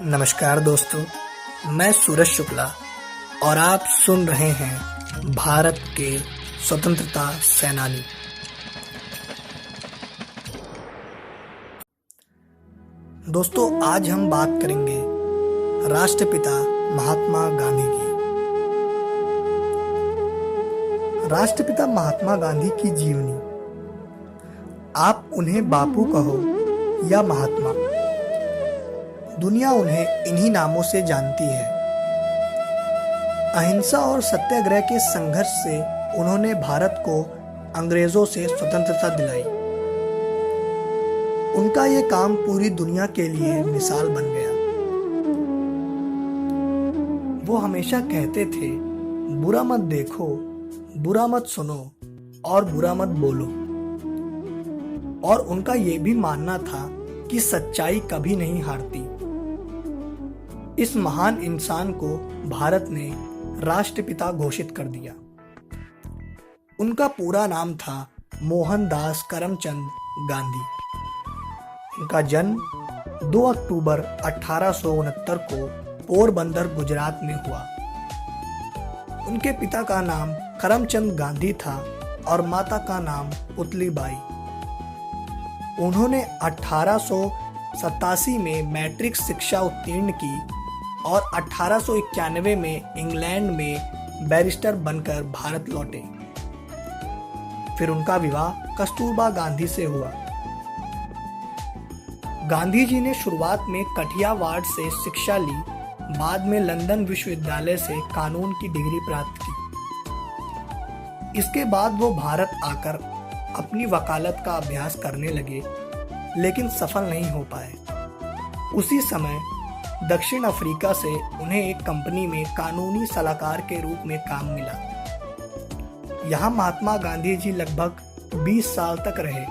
नमस्कार दोस्तों, मैं सूरज शुक्ला और आप सुन रहे हैं भारत के स्वतंत्रता सेनानी। दोस्तों, आज हम बात करेंगे राष्ट्रपिता महात्मा गांधी की। राष्ट्रपिता महात्मा गांधी की जीवनी। आप उन्हें बापू कहो या महात्मा, दुनिया उन्हें इन्हीं नामों से जानती है। अहिंसा और सत्याग्रह के संघर्ष से उन्होंने भारत को अंग्रेजों से स्वतंत्रता दिलाई। उनका ये काम पूरी दुनिया के लिए मिसाल बन गया। वो हमेशा कहते थे, बुरा मत देखो, बुरा मत सुनो और बुरा मत बोलो। और उनका ये भी मानना था कि सच्चाई कभी नहीं हारती। इस महान इंसान को भारत ने राष्ट्रपिता घोषित कर दिया। उनका पूरा नाम था मोहनदास करमचंद गांधी। उनका जन्म 2 अक्टूबर 1869 को पोरबंदर, गुजरात में हुआ। उनके पिता का नाम करमचंद गांधी था और माता का नाम पुतलीबाई। उन्होंने 1887 में मैट्रिक शिक्षा उत्तीर्ण की और 1891 में इंग्लैंड में बैरिस्टर बनकर भारत लौटे। फिर उनका विवाह कस्तूरबा गांधी से हुआ। गांधी जी ने शुरुआत में कठियावाड़ से शिक्षा ली, बाद में लंदन विश्वविद्यालय से कानून की डिग्री प्राप्त की। इसके बाद वो भारत आकर अपनी वकालत का अभ्यास करने लगे, लेकिन सफल नहीं हो पाए। उसी समय दक्षिण अफ्रीका से उन्हें एक कंपनी में कानूनी सलाहकार के रूप में काम मिला। यहाँ महात्मा गांधी जी लगभग 20 साल तक रहे।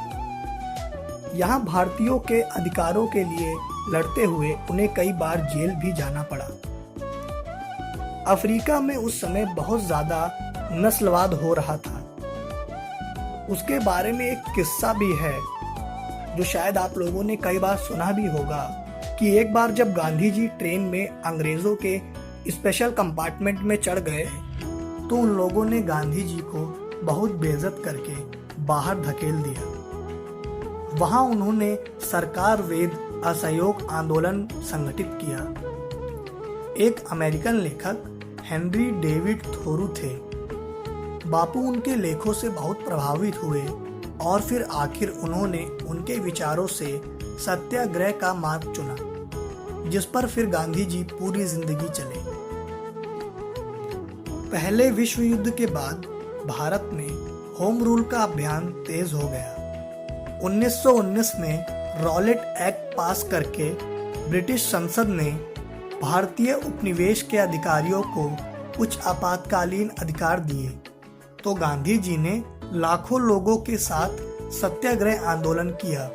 यहाँ भारतीयों के अधिकारों के लिए लड़ते हुए उन्हें कई बार जेल भी जाना पड़ा। अफ्रीका में उस समय बहुत ज्यादा नस्लवाद हो रहा था। उसके बारे में एक किस्सा भी है जो शायद आप लोगों ने कई बार सुना भी होगा कि एक बार जब गांधी जी ट्रेन में अंग्रेजों के स्पेशल कंपार्टमेंट में चढ़ गए तो उन लोगों ने गांधी जी को बहुत बेइज्जत करके बाहर धकेल दिया। वहां उन्होंने सरकार विरुद्ध असहयोग आंदोलन संगठित किया। एक अमेरिकन लेखक हेनरी डेविड थोरू थे। बापू उनके लेखों से बहुत प्रभावित हुए और फिर आखिर उन्होंने उनके विचारों से सत्याग्रह का मार्ग चुना, जिस पर फिर गांधी जी पूरी जिंदगी चले। पहले विश्व युद्ध के बाद भारत में होम रूल का अभियान तेज हो गया। 1919 में रॉलेट एक्ट पास करके ब्रिटिश संसद ने भारतीय उपनिवेश के अधिकारियों को कुछ आपातकालीन अधिकार दिए, तो गांधी जी ने लाखों लोगों के साथ सत्याग्रह आंदोलन किया।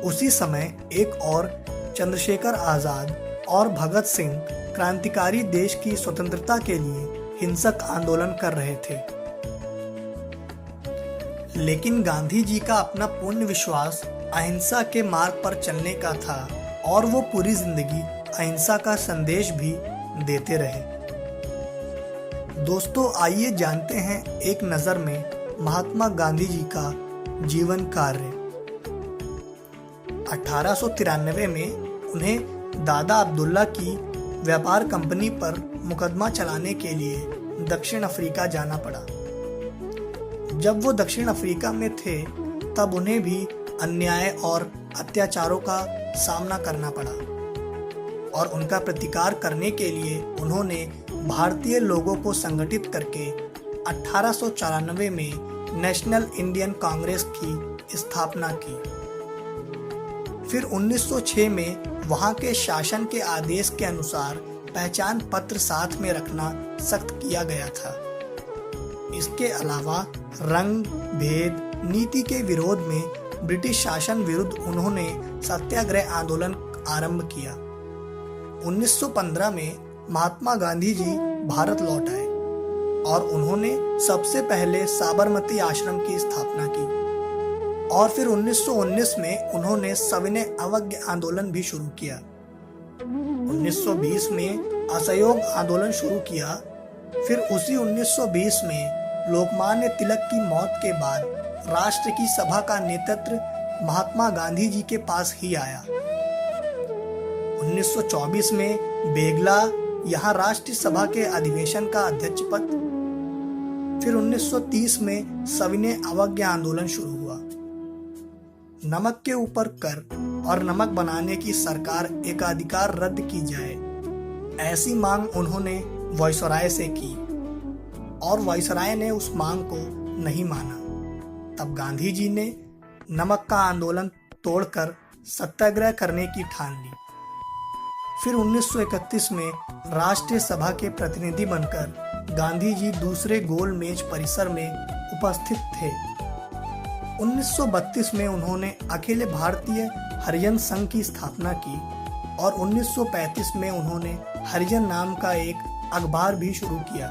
उसी समय एक और चंद्रशेखर आजाद और भगत सिंह क्रांतिकारी देश की स्वतंत्रता के लिए हिंसक आंदोलन कर रहे थे। लेकिन गांधी जी का अपना पूर्ण विश्वास अहिंसा के मार्ग पर चलने का था और वो पूरी जिंदगी अहिंसा का संदेश भी देते रहे। दोस्तों, आइए जानते हैं एक नज़र में महात्मा गांधी जी का जीवन कार्य। 1893 में उन्हें दादा अब्दुल्ला की व्यापार कंपनी पर मुकदमा चलाने के लिए दक्षिण अफ्रीका जाना पड़ा। जब वो दक्षिण अफ्रीका में थे तब उन्हें भी अन्याय और अत्याचारों का सामना करना पड़ा और उनका प्रतिकार करने के लिए उन्होंने भारतीय लोगों को संगठित करके 1894 में नेशनल इंडियन कांग्रेस की स्थापना की। फिर 1906 में वहां के शासन के आदेश के अनुसार पहचान पत्र साथ में रखना सख्त किया गया था। इसके अलावा रंग भेद नीति के विरोध में ब्रिटिश शासन विरुद्ध उन्होंने सत्याग्रह आंदोलन आरंभ किया। 1915 में महात्मा गांधी जी भारत लौट आए और उन्होंने सबसे पहले साबरमती आश्रम की स्थापना की और फिर 1919 में उन्होंने सविनय अवज्ञा आंदोलन भी शुरू किया। 1920 में असहयोग आंदोलन शुरू किया। फिर उसी 1920 में लोकमान्य तिलक की मौत के बाद राष्ट्र की सभा का नेतृत्व महात्मा गांधी जी के पास ही आया। 1924 में बेगला यहाँ राष्ट्रीय सभा के अधिवेशन का अध्यक्ष पद। फिर 1930 में सविनय अवज्ञा आंदोलन शुरू हुआ। नमक के ऊपर कर और नमक बनाने की सरकार एकाधिकार रद्द की जाए, ऐसी मांग उन्होंने वायसराय से की और वायसराय ने उस मांग को नहीं माना। तब गांधी जी ने नमक का आंदोलन तोड़कर सत्याग्रह करने की ठान ली। फिर 1931 में राष्ट्रीय सभा के प्रतिनिधि बनकर गांधी जी दूसरे गोल मेज परिसर में उपस्थित थे। 1932 में उन्होंने अखिल भारतीय हरिजन संघ की स्थापना की और 1935 में उन्होंने हरिजन नाम का एक अखबार भी शुरू किया।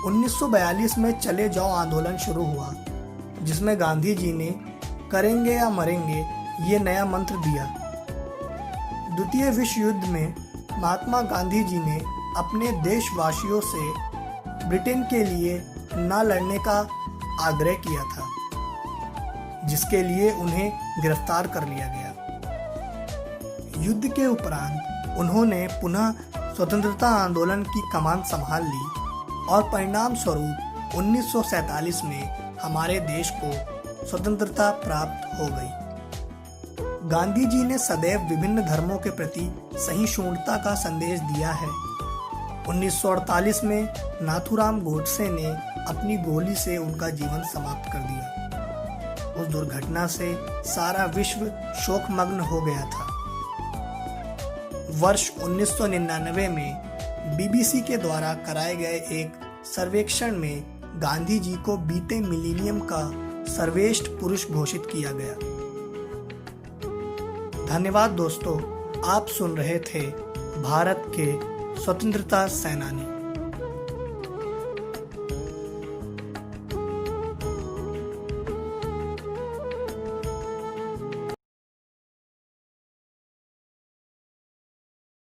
1942 में चले जाओ आंदोलन शुरू हुआ, जिसमें गांधी जी ने करेंगे या मरेंगे ये नया मंत्र दिया। द्वितीय विश्व युद्ध में महात्मा गांधी जी ने अपने देशवासियों से ब्रिटेन के लिए न लड़ने का आग्रह किया था, जिसके लिए उन्हें गिरफ्तार कर लिया गया। युद्ध के उपरांत उन्होंने पुनः स्वतंत्रता आंदोलन की कमान संभाल ली और परिणाम स्वरूप 1947 में हमारे देश को स्वतंत्रता प्राप्त हो गई। गांधी जी ने सदैव विभिन्न धर्मों के प्रति सहिष्णुता का संदेश दिया है। 1948 में नाथूराम गोडसे ने अपनी गोली से उनका जीवन समाप्त कर दिया। उस दुर्घटना से सारा विश्व शोकमग्न हो गया था। वर्ष 1999 में बीबीसी के द्वारा कराए गए एक सर्वेक्षण में गांधी जी को बीते मिलेनियम का सर्वश्रेष्ठ पुरुष घोषित किया गया। धन्यवाद दोस्तों, आप सुन रहे थे भारत के स्वतंत्रता सेनानी।